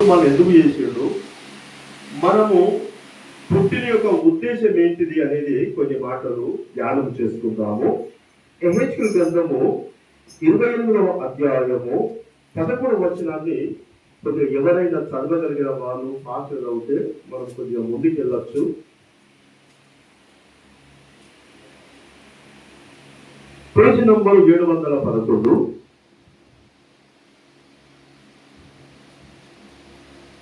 మనం ఎందుకు చేసిండు, మనము పుట్టిన యొక్క ఉద్దేశం ఏంటిది అనేది కొన్ని మాటలు ధ్యానం చేసుకుందాము. ఎహెచ్కేలు గ్రంథము 28వ అధ్యాయము 11వ వచనాన్ని కొద్దిగా ఎవరైనా చదవగలిగిన వాళ్ళు ఫాస్ట్ చదివితే మనం కొద్దిగా ముందుకు వెళ్ళొచ్చు. పేజీ నంబర్ 711,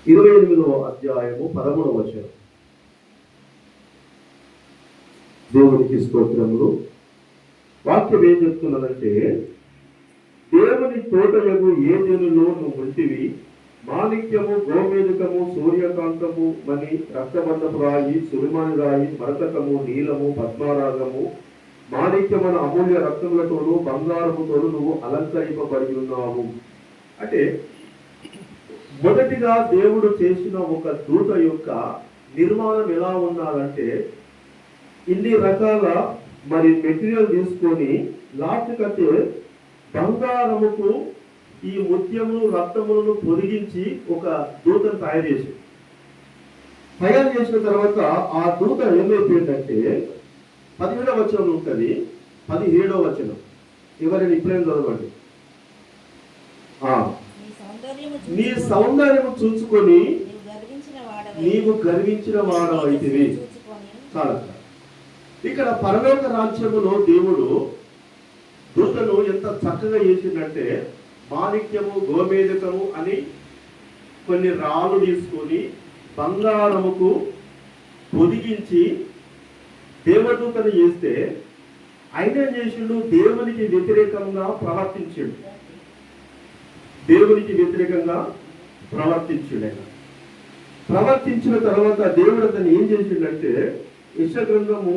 28వ అధ్యాయము 13వ వచనం. దేవునికి స్తోత్రములు. వాక్యం ఏం చెప్తున్నదంటే, దేవుని తోటలకు ఏదెనులో నువ్వు ఉంటివి, మాణిక్యము, గోమేధికము, సూర్యకాంతము, మణి, రక్తబంధపు రాయి, సురిమాని రాయి, మరకతము, నీలము, పద్మారాగము, మాణిక్యమైన అమూల్య రక్తములతోనూ బంగారముతోనూ నువ్వు అలంకరింపబడి ఉన్నావు. అంటే మొదటిగా దేవుడు చేసిన ఒక దూత యొక్క నిర్మాణం ఎలా ఉన్నారంటే, ఇన్ని రకాల మెటీరియల్ తీసుకొని లాస్ట్ కట్టే బంగారముకు ఈ ముత్యములు రక్తములను పొదిగించి ఒక దూతను తయారు చేసిన తర్వాత ఆ దూత ఏమైపోయిందంటే 17వ వచనం ఉంటుంది, 17వ వచనం ఎవరైనా ఇప్పుడేం చదవండి. నీ సౌందర్యము చూసుకొని నీవు గర్వించిన వాడవైతివి. చాలా ఇక్కడ పరలోక రాజ్యములో దేవుడు దూతను ఎంత చక్కగా చేసిందంటే, మాణిక్యము, గోమేధికము అని కొన్ని రాళ్ళు తీసుకొని బంగారముకు పొదిగించి దేవదూతను చేస్తే ఆయన చేసిండు, దేవునికి వ్యతిరేకంగా ప్రవర్తించాడు. దేవునికి వ్యతిరేకంగా ప్రవర్తించాడు. ఆయన ప్రవర్తించిన తర్వాత దేవుడు అతను ఏం చేసిండంటే, యెషయా గ్రంథము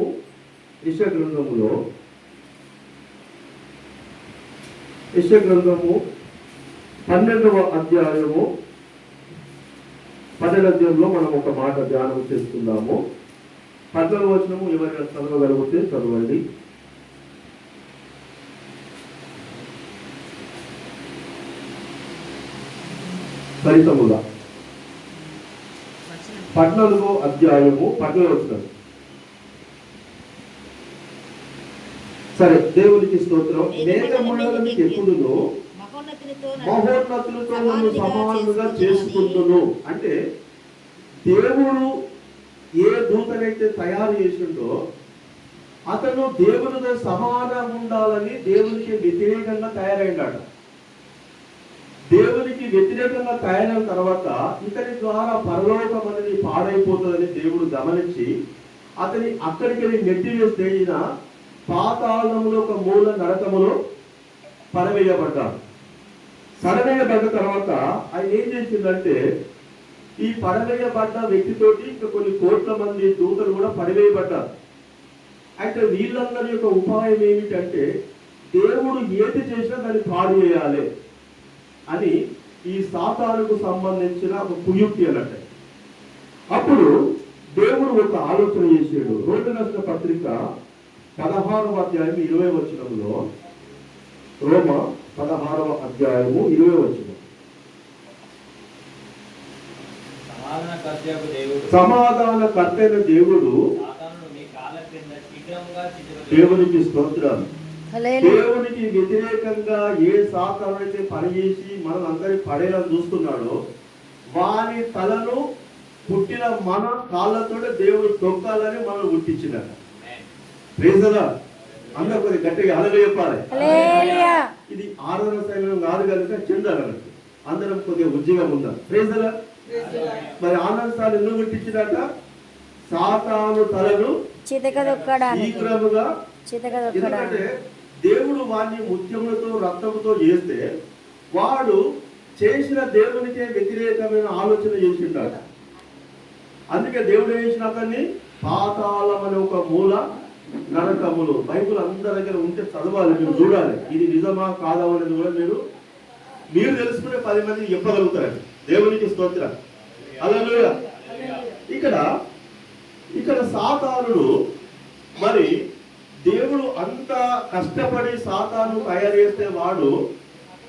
12వ అధ్యాయము 12వ అధ్యాయంలో మనం ఒక మాట ధ్యానం చేస్తున్నాము. 14వ వచనము ఎవరైనా చదవగలిగితే చదవండి. ఫలితముగా 14వ అధ్యాయము 12వ వచనం. సరే, దేవునికి స్తోత్రం. మేఘమండలం ఎప్పుడును మహోన్నతులతో సమానంగా చేసుకుంటును. అంటే దేవుడు ఏ దూతనైతే తయారు చేసిండో అతను దేవునితో సమానంగా ఉండాలని దేవునికి వ్యతిరేకంగా తయారైనాడు. దేవునికి వ్యతిరేకంగా తయారైన తర్వాత ఇతని ద్వారా పరలోకం అనేది పాడైపోతుందని దేవుడు గమనించి అతని అక్కడికి నెట్టివేస్తే ఈయన పాతాళములో ఒక మూల నరకములో పడవేయబడ్డాడు. పడవేయబడ్డ తర్వాత ఆయన ఏం చేసిందంటే, ఈ పడవేయబడ్డ వ్యక్తితోటి ఇంకా కొన్ని కోట్ల మంది దూతలు కూడా పడవేయబడ్డారు. అయితే వీళ్ళందరి యొక్క ఉపాయం ఏమిటంటే, దేవుడు ఏది చేసినా దాన్ని పాడు చేయాలి అని ఈ సాతానుకు సంబంధించిన ఒక కుయుక్తి అన్నట్టు. అప్పుడు దేవుడు ఒక ఆలోచన చేసాడు. రోడ్డు రాసిన పత్రిక 16వ అధ్యాయం 20వ వచనంలో, రోమ 16వ అధ్యాయము 20వ వచనం. సమాధానకర్తైన దేవుడు, దేవునికి స్తోత్రాలు. దేవునికి వ్యతిరేకంగా ఏ సాతాను అయితే పనిచేసి మనం అందరి పడేలా చూస్తున్నాడో వాని తలను పుట్టిన మన కాళ్ళతో దేవుడు తొక్కాలని మనం పుట్టించినాడు. అందరూ కొద్ది గట్టిగా అలలు చెప్పాలి. ఇది ఆరాధన సమయం కాదు కనుక చెందాలన్నట్టు అందరం కొద్దిగా ఉద్యోగం ఉండాలి. ప్రేజలా. మరి ఆనందాలు ఎందుకు పుట్టించినట్ట? సాతాను తలను శీఘ్రముగా. ఎందుకంటే దేవుడు వాడిని ముత్యములతో రక్తముతో చేస్తే వాడు చేసిన దేవునికే వ్యతిరేకమైన ఆలోచన చేసిండాడు. అందుకే దేవుడు చేసిన అతన్ని పాతాళం అనే ఒక మూల నరకములు. బైబుల్ అందరి దగ్గర ఉంటే చదవాలి, మీరు చూడాలి ఇది నిజమా కాదా అనేది కూడా మీరు తెలుసుకునే 10 మందికి చెప్పగలుగుతారు. దేవునికి స్తోత్రం. హల్లెలూయా. ఇక్కడ సాతానుడు మరి దేవుడు అంత కష్టపడి సాతాను తయారు చేస్తే వాడు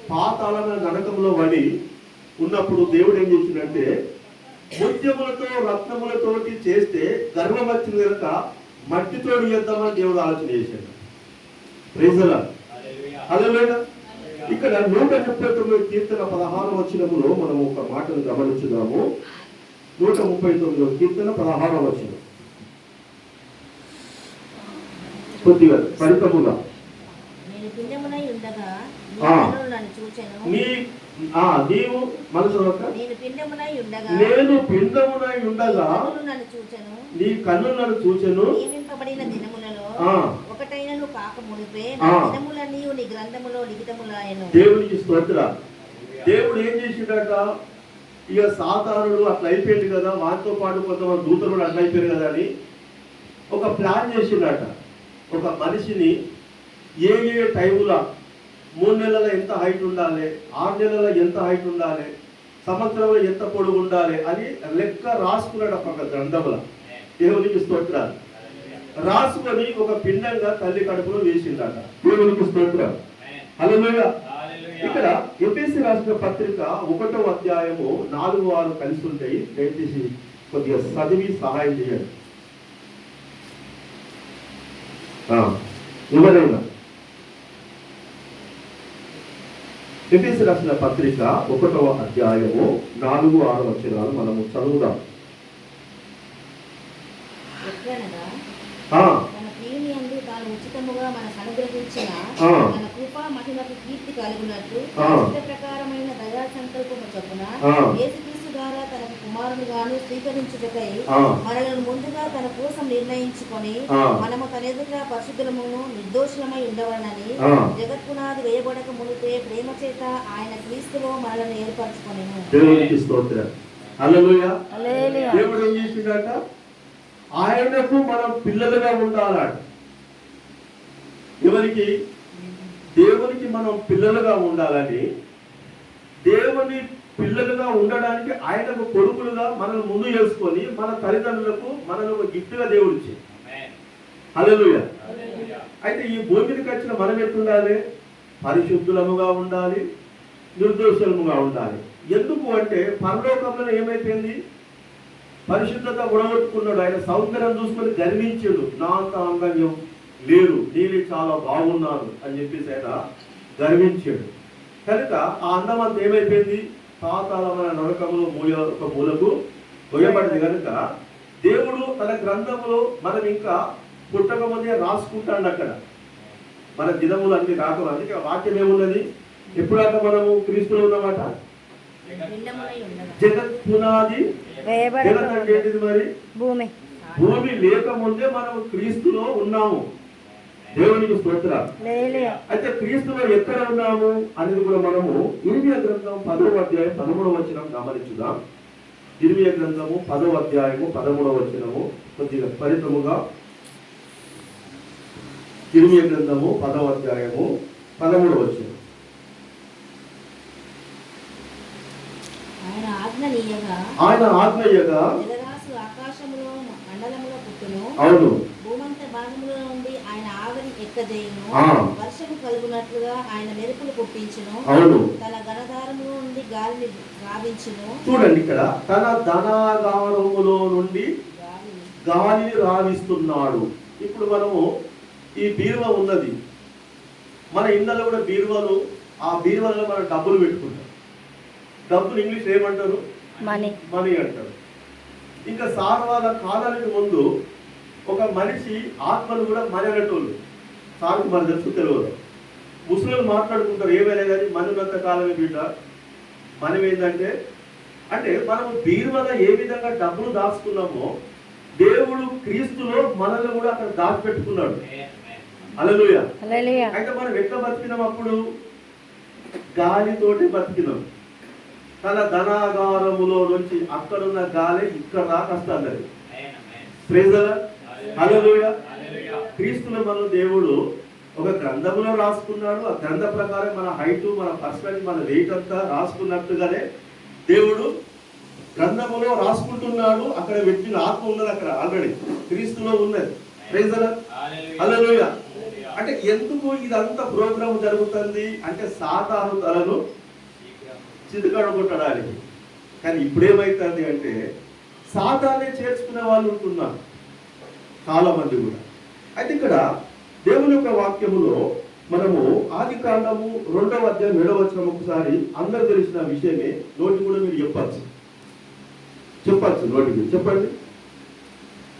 పాతాళమైన నరకంలో పడి ఉన్నప్పుడు దేవుడు ఏం చేసిందంటే ముత్యములతో రత్నములతోటి చేస్తే గర్వం వచ్చింది కనుక మట్టితో చేద్దామని దేవుడు ఆలోచన చేశాడు. Praise the Lord. హల్లెలూయా. ఇక్కడ 139 కీర్తన 16వ వచనములో మనం ఒక మాటను గమనించుదాము. 139 కీర్తన 16వ వచనం కొద్దిగా ఫలితముగా నీవు మనసు నేను పిండమునై ఉండగా నీ కన్ను నన్ను చూచెను. దేవునికి స్తోత్రం. దేవుడు ఏం చేసిండట, ఇక సాతానుడు అట్లా అయిపోయింది కదా, వాటితో పాటు కొంతమంది దూతలు కూడా అట్లా అయిపోయారు కదా అని ఒక ప్లాన్ చేసిండట. ఒక మనిషిని ఏ టైములో 3 నెలల ఎంత హైట్ ఉండాలి, 6 నెలల ఎంత హైట్ ఉండాలి, సంవత్సరంలో ఎంత పొడుగు ఉండాలి అని లెక్క రాసుకున్నాడు ఒక గ్రంథంలో. దేవునికి స్తోత్రాలు. రాసుకొని ఒక పిండంగా తల్లి కడుపులో వేసిందట. దేవునికి స్తోత్రం. హల్లెలూయా. ఇక్కడ ఎఫెసీ రాసిన పత్రిక 1వ అధ్యాయము 4-6 కలిసి ఉంటాయి. దయచేసి కొద్దిగా చదివి సహాయం చేయండి. ఎవరైనా ఎఫెసీ రాసిన పత్రిక 1వ అధ్యాయము 4-6 వచనాలు మనము చదువుదాం. ఉచితముగా మనకు అనుగ్రహించిన మన కృపా మహిమకు కీర్తి కలుగునట్లు ప్రకారమైన దయా సంకల్పము చొప్పున యేసుక్రీస్తు ద్వారా తన కుమారునిగాను స్వీకరించుటకై మనలను ముందుగా తన కోసం నిర్ణయించుకొని మనము తన ఎదుట పరిశుద్ధులమును నిర్దోషులమై ఉండవలనని జగత్పునాది వేయబడక మునిపే ప్రేమ చేత ఆయన క్రీస్తులో మనలను ఏర్పరచుకొనెను. దేవునికి స్తోత్రం. హల్లెలూయా. దేవుడు ఏం చేసిండట, ఆయనకు మనం పిల్లలుగా ఉండాలట. ఎవరికి? దేవునికి మనం పిల్లలుగా ఉండాలని, దేవుని పిల్లలుగా ఉండడానికి ఆయనకు కొడుకులుగా మనల్ని ముందు చేసుకొని మన తల్లిదండ్రులకు మనల్ని ఒక గిఫ్ట్గా దేవుడు ఇచ్చింది. హల్లెలూయా. అయితే ఈ భూమికి వచ్చిన మనం ఎట్లుండాలి? పరిశుద్ధులముగా ఉండాలి, నిర్దోషులముగా ఉండాలి. ఎందుకు అంటే పరలోకంలో ఏమైపోయింది, పరిశుద్ధత ఉడగొట్టుకున్నాడు. ఆయన సౌందర్యం చూసుకొని గర్వించాడు. నా అంత అంగంగా లేరు, నేను చాలా బాగున్నాను అని చెప్పేసి ఆయన గర్వించాడు. కనుక ఆ అందం అంతా ఏమైపోయింది, పాతాళమైన నరకములో ఒక మూలకు పోయబడింది. కనుక దేవుడు తన గ్రంథములో మనం ఇంకా పుట్టక ముందే రాసుకుంటాడు. అక్కడ మన దినములు అన్ని రాక అందుకే వాక్యం ఏమున్నది, ఎప్పుడాక మనము క్రీస్తులో ఉన్నమాట. జగత్ పునాది జగత్ అంటే ఏంటిది మరి? భూమి లేకముందే మనం క్రీస్తులో ఉన్నాము. దేవునికి స్తోత్రం. అయితే క్రీస్తులో ఎక్కడ ఉన్నాము అనేది కూడా మనము ఇర్మియా గ్రంథం 10వ అధ్యాయం 13వ వచనం గమనించుదాం. ఇర్మియా గ్రంథము 10వ అధ్యాయము 13వ వచనము కొద్దిగా ఫలితముగా. ఇర్మియా గ్రంథము 10వ అధ్యాయము 13వ వచనం. ఆయన ఆజ్ఞయగా ఆకాశములో మండలములో పుట్టును. అవును. భూమంత భాగములో నుండి ఆయన ఆవిరి ఎక్కజేయును. వర్షము కలుగునట్లుగా ఆయన మెరుపులు పుట్టించును. అవును. తన ఘనధారములో నుండి గాలిని రావించును. చూడండి, ఇక్కడ తన ధనాగారములో నుండి గాలిని రావిస్తున్నాడు. ఇప్పుడు మనము ఈ బీరువా ఉన్నది, మన ఇళ్ళలో కూడా బీరువాలు, ఆ బీరువాలో మనం డబ్బులు పెట్టుకుంటాం. డబ్బులు ఇంగ్లీష్ ఏమంటారు? మనీ అంటారు. ఇంకా సార్వాల కాలానికి ముందు ఒక మనిషి ఆత్మను కూడా మనీ అనేటోళ్ళు. సార్కు మన తెలుసు తెలియదు. ముస్లింలు మాట్లాడుకుంటారు ఏమైనా కానీ మనునంత కాలమే బిడ్డ. మనం ఏంటంటే అంటే మనము బీరువాలో ఏ విధంగా డబ్బులు దాచుకున్నామో దేవుడు క్రీస్తులో మనల్ని కూడా అక్కడ దాచిపెట్టుకున్నాడు. హల్లెలూయా. అయితే మనం ఎట్లా బతికినాం? అప్పుడు గాలితోటి బతికినాం. తన ధనాగారములో నుంచి అక్కడున్న గాలి ఇక్కడ రాకస్తాడు. Praise the Lord. హల్లెలూయా. క్రీస్తులో మన దేవుడు ఒక గ్రంథములో రాసుకున్నాడు. ఆ గ్రంథ ప్రకారం మన హైట్, మన పర్సనాలిటీ, మన వెయిట్ అంతా రాసుకున్నట్టుగానే దేవుడు గ్రంథములో రాసుకుంటున్నాడు. అక్కడ వ్యక్తిని ఆత్మ ఉన్నది, అక్కడ ఆల్రెడీ క్రీస్తులో ఉన్నది. Praise the Lord. హల్లెలూయా. అంటే ఎందుకు ఇదంతా ప్రోగ్రామ్ జరుగుతుంది అంటే సాతాను తలను చితకడగొట్టడానికి. కానీ ఇప్పుడేమవుతుంది అంటే సాతానే చేర్చుకునే వాళ్ళు ఉంటున్నారు చాలా మంది కూడా. అయితే ఇక్కడ దేవుని యొక్క వాక్యములో మనము ఆది కాండము 2వ అధ్యాయం 7వ వచనం ఒకసారి అందరూ తెలిసిన విషయమే, నోటి కూడా మీరు చెప్పచ్చు నోటి మీరు చెప్పండి.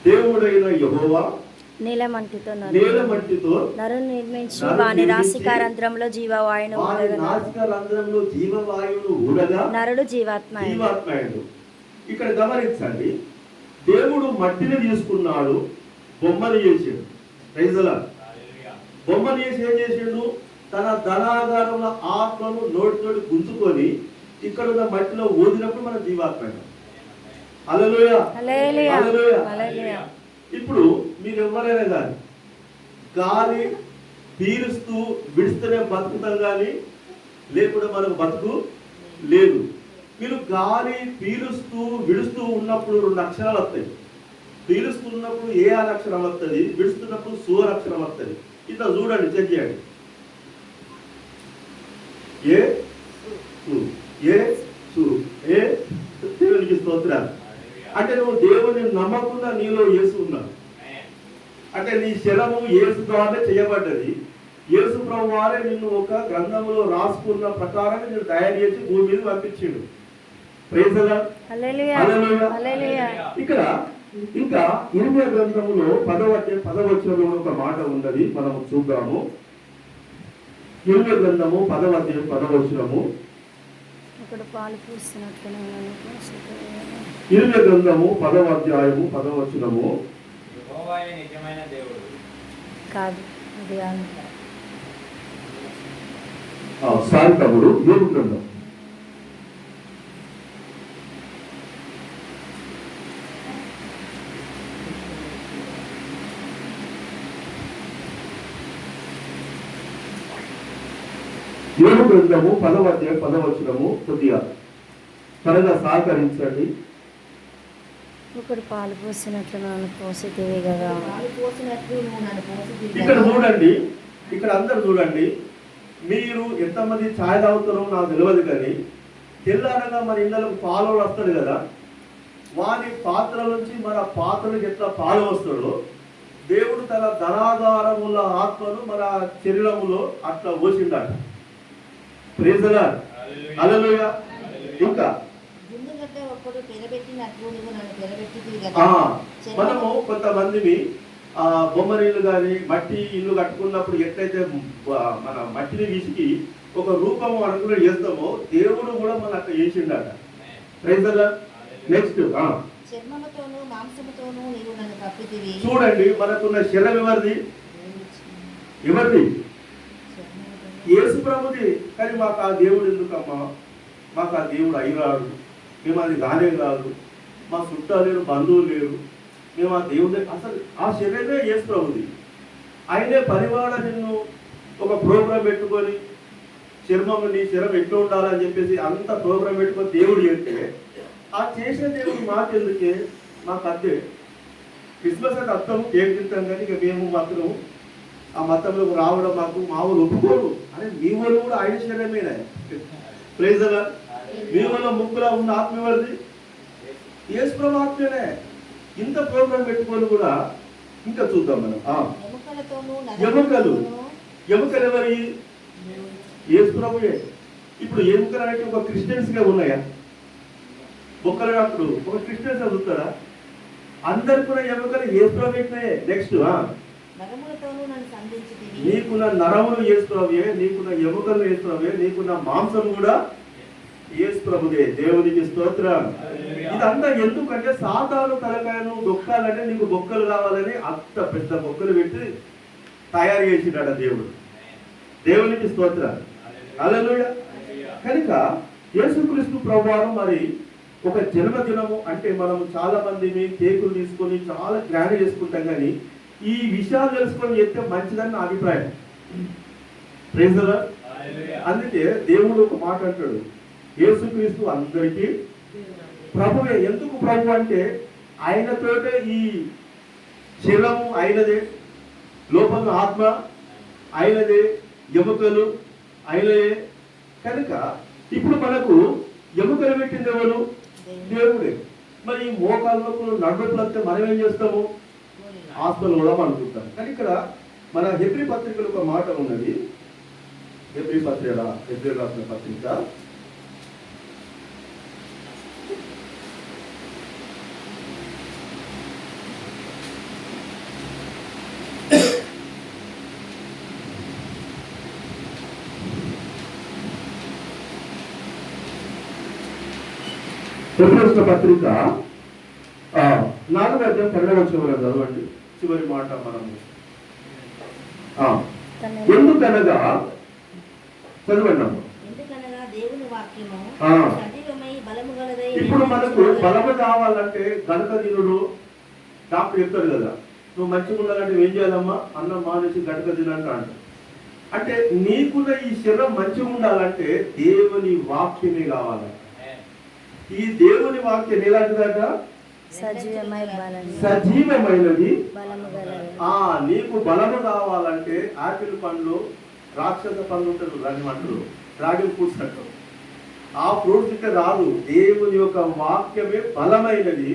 దేవుడైన యెహోవా నీలమంటితో నరుని నిర్మించి వాని నాసికారంధ్రంలో జీవవాయువును ఊడగా నరుడు జీవాత్మయుడు. ఇక్కడ గమనించండి, దేవుడు మట్టిని తీసుకున్నాడు, బొమ్మని చేసాడు. రైజలా బొమ్మని చేసి ఏం చేసాడు? తన ధనాగారంలో ఆత్మను నోటితోటి గుంజుకొని ఇక్కడ ఉన్న మట్టిలో ఊదినప్పుడు మన జీవాత్మ. హల్లెలూయా. ఇప్పుడు మీరు ఎవరైనా కానీ గాలి పీలుస్తూ విడుస్తూనే బతుకుతాం, కానీ లేకుండా మనకు బతుకు లేదు. మీరు గాలి పీలుస్తూ విడుస్తూ ఉన్నప్పుడు 2 అక్షరాలు వస్తాయి. పీలుస్తున్నప్పుడు ఏ అక్షరం వస్తుంది, విడుస్తున్నప్పుడు సు అక్షరం వస్తుంది. ఇట్లా చూడండి, చెక్ చేయండి. ఏ దేవునికి స్తోత్రాలు. అంటే నువ్వు దేవుని నమ్మకుండా నీలో యేసు ఉన్నావు. అంటే నీ శరము యేసు ద్వారా చేయబడ్డది. యేసు ప్రభు వారే నిన్ను ఒక గ్రంథంలో రాసుకున్న ప్రకారం నేను తయారు చేసి భూమి మీద పంపించిండు. Praise the Lord. హల్లెలూయా. ఇక్కడ ఇంకా ఇర్మియా గ్రంథములో 10వ వచనంలో ఒక మాట ఉన్నది, మనము చూద్దాము. ఇర్మియా గ్రంథము 10వ అధ్యాయం 10వ వచనము. ఇర్మియా గ్రంథము 10వ అధ్యాయము 10వ వచనము. యెహోవాయే నిజమైన దేవుడు కాదు, సారీ తమ్ముడు, యోబు గ్రంథం యోబు గ్రంథము 10వ అధ్యాయం 10వ వచనము. కొద్దిగా త్వరగా సహకరించండి. ఒకడు పాలు పోసినట్లు నన్ను పోసితివి కదా. ఇక్కడ చూడండి, ఇక్కడ అందరు చూడండి. మీరు ఎంతమంది ఛాయ్ తాగుతారో నాకు తెలియదు, కానీ తెల్లారగా మన ఇళ్ళకు పాలు వస్తాడు కదా, వారి పాత్ర నుంచి మన పాత్రలకు ఎట్లా పాలు వస్తాడో దేవుడు తన ధనాధారముల ఆత్మను మన శరీరములో అట్లా పోసిండట. Praise the Lord. హల్లెలూయా. ఇంకా మనము కొంతమందిని బొమ్మరీలు కానీ మట్టి ఇల్లు కట్టుకున్నప్పుడు ఎట్లయితే మన మట్టిని విసికి ఒక రూపము అనుకుని చేస్తామో దేవుడు కూడా మన అట్లా చేసిండట. Praise the Lord. నెక్స్ట్ చూడండి, మనకున్న శరం ఎవరిది? యేసు ప్రభుది. కానీ మాకు ఆ దేవుడు ఎందుకమ్మా? మాకు ఆ దేవుడు అయిరాడు, మేము అది రానే కాదు, మా చుట్టాలు లేరు, బంధువులు లేరు, మేము ఆ దేవుడు అసలు ఆ శరీరమే యేసు ప్రభుది. ఆయనే పరివాడ నిన్ను ఒక ప్రోగ్రాం పెట్టుకొని నీ శరం ఎట్లా ఉండాలని చెప్పేసి అంత ప్రోగ్రాం పెట్టుకొని దేవుడు చేస్తే ఆ చేసే దేవుడు మాకెందుకే? మాకు అద్దే క్రిస్మస్ అంటే అర్థం కేక్ తింటాం, కానీ ఇక మేము మాత్రం ఆ మతంలోకి రావడం మాకు మా ఊరు ఒప్పుకోరు. అరే మీ ఊరు కూడా ఆయన శరీరమేనా? Praise the Lord. మీ ఊళ్ళో ముక్కులా ఉన్న ఆత్మ ఎవరిది? యేసు ప్రభు ఆత్మనే. ఇంత ప్రోగ్రాం పెట్టుకొని కూడా ఇంకా చూద్దాం మనం. ఎముకలు ఎవరి? యేసు ప్రభుయే. ఇప్పుడు ఎముకలు అంటే ఒక క్రిస్టియన్స్ గా ఉన్నాయా? బొక్కలు అప్పుడు ఒక క్రిస్టియన్స్ చదువుతారా? అందరు కూడా ఎముకలు యేసు ప్రభుయే. నెక్స్ట్ నీకున్న నరములు యేసు ప్రభుయే, నీకున్న ఎముకలు యేసు ప్రభుయే, నీకున్న మాంసం కూడా యేసు ప్రభుదే. దేవునికి స్తోత్రం. ఇదంతా ఎందుకంటే సాతాను తలకాయను దొక్కాలంటే నీకు బొక్కలు కావాలని అంత పెద్ద బొక్కలు పెట్టి తయారు చేసినాడు దేవుడు. దేవునికి స్తోత్రం. హల్లెలూయా. కనుక యేసుక్రీస్తు ప్రభువారు మరి ఒక జన్మదినము అంటే మనం చాలా మందిని కేకులు తీసుకొని చాలా గ్రాండ్ చేసుకుంటాం, కానీ ఈ విషయాలు తెలుసుకొని చెప్తే మంచిదని నా అభిప్రాయం. Praise the lord. అందుకే దేవుడు ఒక మాట అంటాడు, యేసుక్రీస్తు అందరికీ ప్రభువే. ఎందుకు ప్రభు అంటే ఆయనతోటే ఈ శరీరము ఆయనదే, లోపల ఆత్మ ఆయనదే, ఎముకలు ఆయనదే. కనుక ఇప్పుడు మనకు ఎముకలు పెట్టింది ఎవరు? దేవుడే. మరి ఈ మోకాళ్ళ నొప్పులు నడుపులు వస్తే మనం ఏం చేస్తాము? హాస్పిటల్ కూడా అనుకుంటాం. కానీ ఇక్కడ మన హెబ్రీ పత్రికలో ఒక మాట ఉన్నది. హెబ్రీ రాసిన పత్రిక 4వ పత్రిక 4వ అధ్యాయం 12వ వచనం చదవండి. చివరి మాట మనము ఎందుకనగా చదవండి. దేవుని వాక్యము సజీవమై బలము గలదై. ఇప్పుడు మనకు బలము కావాలంటే గనక తినుడు డాక్టర్ చెప్తాడు కదా, నువ్వు మంచిగా ఉండాలంటే ఏం చేయాలమ్మా? అన్నం మానేసి గడక తినంట అంట. అంటే నీకున్న ఈ శరీరం మంచిగా ఉండాలంటే దేవుని వాక్యమే కావాలి. ఈ దేవుని వాక్యం ఎలాంటిదట? సజీవమైనది. నీకు బలము కావాలంటే ఆపిల్ పండ్లు, రాక్షస పండ్లు ఉంటారు, దాని అంటారు డ్రాగన్ ఫ్రూట్స్ అంటారు. ఆ ఫ్రూట్స్ ఇక్కడ రాదు. దేవుని యొక్క వాక్యమే బలమైనది.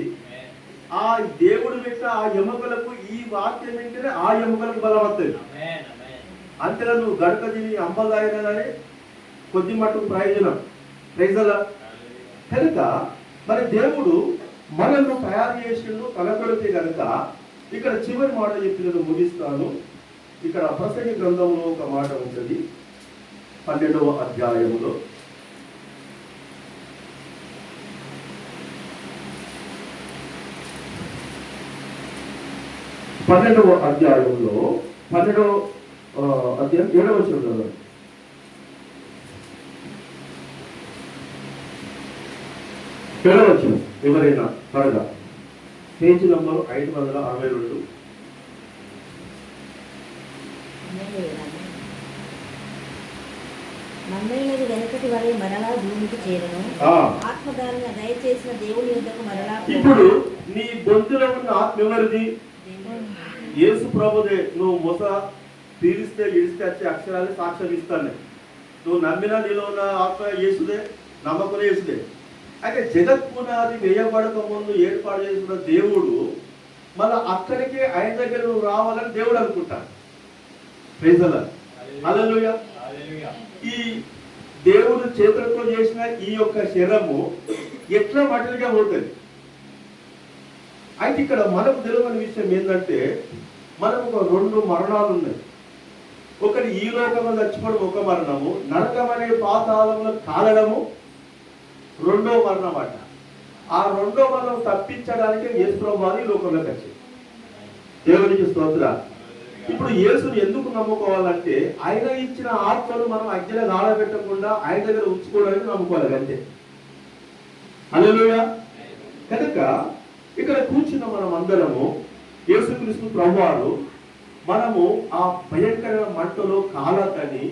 ఆ దేవుడు పెట్టిన ఆ ఎముకలకు ఈ వాక్యం వింటేనే ఆ ఎముకలకు బలం వస్తుంది. అంతేగా నువ్వు గడక తిని అంబదాయినా కానీ కొద్ది మట్టుకు ప్రయోజనం ప్రైజల కనుక మరి దేవుడు మనల్ని తయారు చేసిండు కనపడితే కనుక ఇక్కడ చివరి మాట చెప్పినది ముగిస్తాను. ఇక్కడ ప్రసంగి గ్రంథంలో ఒక మాట ఉంటుంది 12వ అధ్యాయంలో. పన్నెండవ అధ్యాయం 7వ వచనం. ఎవరైనా త్వరగా పేజీ నంబర్ 562. మన్నైనది వెనకటి వలె మరలా భూమికి చేరను. ఆత్మధారణ దయచేసిన దేవుని యొద్దకు మరలా. ఇప్పుడు నీ బొంతులో ఉన్న ఆత్మ ఎవరిది? యేసు ప్రభుదే. నువ్వు మొస పీలిస్తే ఇడిస్తే వచ్చే అక్షరాలు సాక్ష్యం ఇస్తాను. నువ్వు నమ్మినా నీలో ఉన్న ఆత్మ యేసుదే, నమ్మకం యేసుదే. అయితే జగత్ పునాది వేయబడక ముందు ఏర్పాటు చేసిన దేవుడు మళ్ళీ అక్కడికే ఆయన దగ్గర నువ్వు రావాలని దేవుడు అనుకుంటాడు. హల్లెలూయా. ఈ దేవుడు చేతులతో చేసిన ఈ యొక్క శరీరము ఎట్లా మటలుగా పోతుంది. అయితే ఇక్కడ మనకు తెలియని విషయం ఏంటంటే మనకు ఒక 2 మరణాలు ఉన్నాయి. ఒకటి ఈ లోకంలో చచ్చిపోవడం ఒక మరణము, నరకం అనే పాతాళంలో కాలడము రెండో మరణం అట. ఆ రెండో మరణం తప్పించడానికి యేసు ప్రభువు ఈ లోకంలోకి వచ్చింది. దేవునికి స్తోత్రాలు. ఇప్పుడు యేసుని ఎందుకు నమ్ముకోవాలంటే ఆయన ఇచ్చిన ఆత్మను మనం అగ్గిలో నాడబెట్టకుండా ఆయన దగ్గర ఉంచుకోవడానికి నమ్ముకోవాలి అంతే. హల్లెలూయా. కనుక ఇక్కడ కూర్చున్న మనం అందరము యేసుక్రీస్తు ప్రభువారు మనము ఆ భయంకర మంటలో కాలకని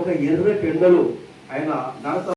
ఒక ఎర్ర పెండలు ఆయన నరక